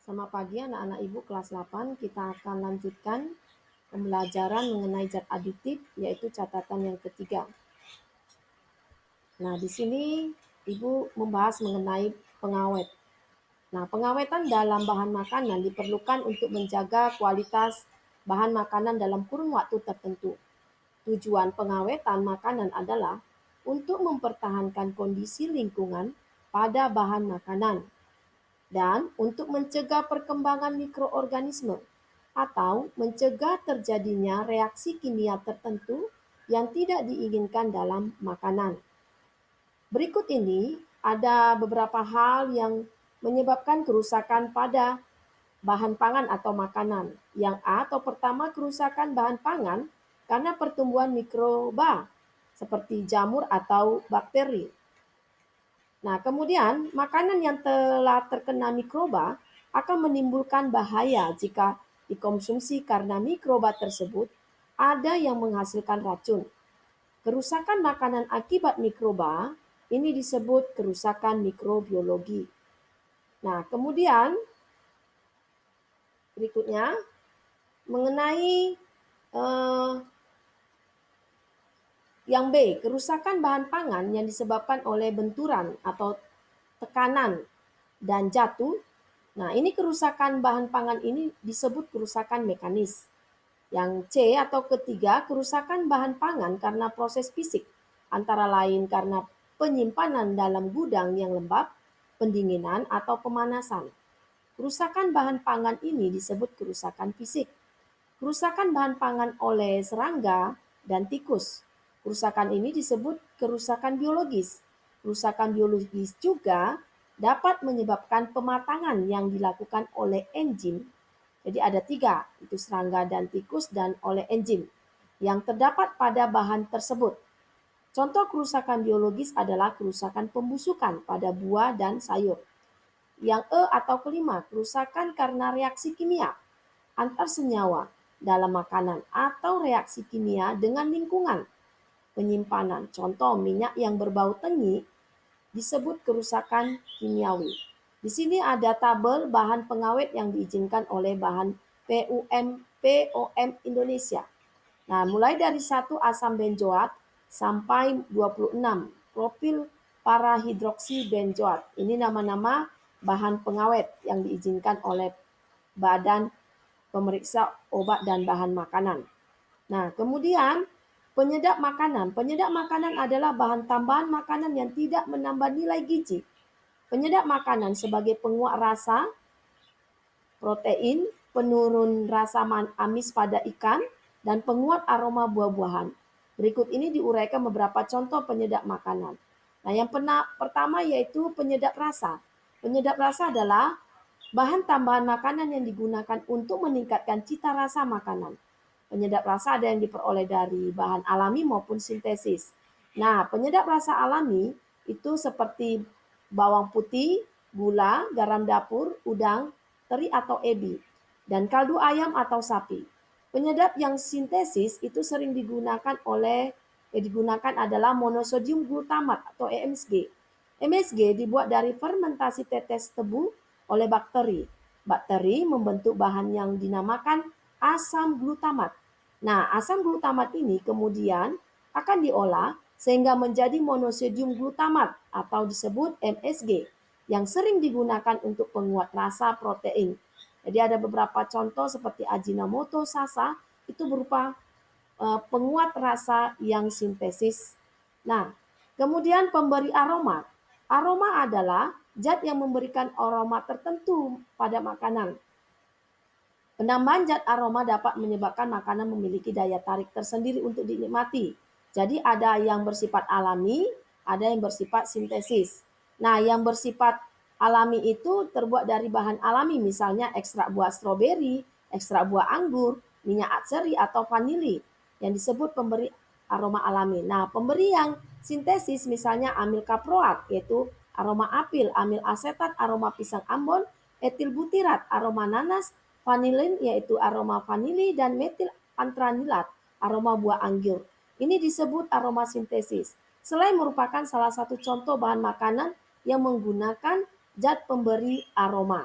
Selamat pagi anak-anak Ibu kelas 8. Kita akan lanjutkan pembelajaran mengenai zat aditif, yaitu catatan yang ketiga. Nah, di sini Ibu membahas mengenai pengawet. Nah, pengawetan dalam bahan makanan diperlukan untuk menjaga kualitas bahan makanan dalam kurun waktu tertentu. Tujuan pengawetan makanan adalah untuk mempertahankan kondisi lingkungan pada bahan makanan dan untuk mencegah perkembangan mikroorganisme atau mencegah terjadinya reaksi kimia tertentu yang tidak diinginkan dalam makanan. Berikut ini ada beberapa hal yang menyebabkan kerusakan pada bahan pangan atau makanan. Yang A atau pertama, kerusakan bahan pangan karena pertumbuhan mikroba seperti jamur atau bakteri. Nah, kemudian makanan yang telah terkena mikroba akan menimbulkan bahaya jika dikonsumsi karena mikroba tersebut ada yang menghasilkan racun. Kerusakan makanan akibat mikroba ini disebut kerusakan mikrobiologi. Nah, kemudian berikutnya mengenai yang B, kerusakan bahan pangan yang disebabkan oleh benturan atau tekanan dan jatuh. Nah, ini kerusakan bahan pangan ini disebut kerusakan mekanis. Yang C atau ketiga, kerusakan bahan pangan karena proses fisik, antara lain karena penyimpanan dalam gudang yang lembab, pendinginan, atau pemanasan. Kerusakan bahan pangan ini disebut kerusakan fisik. Kerusakan bahan pangan oleh serangga dan tikus. Kerusakan ini disebut kerusakan biologis. Kerusakan biologis juga dapat menyebabkan pematangan yang dilakukan oleh enzim. Jadi ada 3, itu serangga dan tikus dan oleh enzim yang terdapat pada bahan tersebut. Contoh kerusakan biologis adalah kerusakan pembusukan pada buah dan sayur. Yang E atau kelima, kerusakan karena reaksi kimia antar senyawa dalam makanan atau reaksi kimia dengan lingkungan penyimpanan. Contoh minyak yang berbau tengi disebut kerusakan kimiawi. Di sini ada tabel bahan pengawet yang diizinkan oleh bahan POM Indonesia. Nah, mulai dari 1 asam benzoat sampai 26 propil parahidroksibenzoat. Ini nama-nama bahan pengawet yang diizinkan oleh Badan Pemeriksa Obat dan Bahan Makanan. Nah, kemudian penyedap makanan. Penyedap makanan adalah bahan tambahan makanan yang tidak menambah nilai gizi. Penyedap makanan sebagai penguat rasa, protein, penurun rasa amis pada ikan, dan penguat aroma buah-buahan. Berikut ini diuraikan beberapa contoh penyedap makanan. Nah, yang pertama yaitu penyedap rasa. Penyedap rasa adalah bahan tambahan makanan yang digunakan untuk meningkatkan cita rasa makanan. Penyedap rasa ada yang diperoleh dari bahan alami maupun sintesis. Nah, penyedap rasa alami itu seperti bawang putih, gula, garam dapur, udang, teri atau ebi, dan kaldu ayam atau sapi. Penyedap yang sintesis itu sering digunakan adalah monosodium glutamat atau MSG. MSG dibuat dari fermentasi tetes tebu oleh bakteri. Bakteri membentuk bahan yang dinamakan asam glutamat. Nah, asam glutamat ini kemudian akan diolah sehingga menjadi monosodium glutamat atau disebut MSG yang sering digunakan untuk penguat rasa protein. Jadi ada beberapa contoh seperti Ajinomoto, Sasa, itu berupa penguat rasa yang sintesis. Nah, kemudian pemberi aroma. Aroma adalah zat yang memberikan aroma tertentu pada makanan. Penambahan zat aroma dapat menyebabkan makanan memiliki daya tarik tersendiri untuk dinikmati. Jadi ada yang bersifat alami, ada yang bersifat sintesis. Nah, yang bersifat alami itu terbuat dari bahan alami, misalnya ekstrak buah stroberi, ekstrak buah anggur, minyak atsiri atau vanili yang disebut pemberi aroma alami. Nah, pemberi yang sintesis misalnya amil kaproat yaitu aroma apel, amil asetat aroma pisang ambon, etil butirat aroma nanas, vanilin yaitu aroma vanili, dan metil antranilat aroma buah anggur. Ini disebut aroma sintesis. Selain merupakan salah satu contoh bahan makanan yang menggunakan zat pemberi aroma.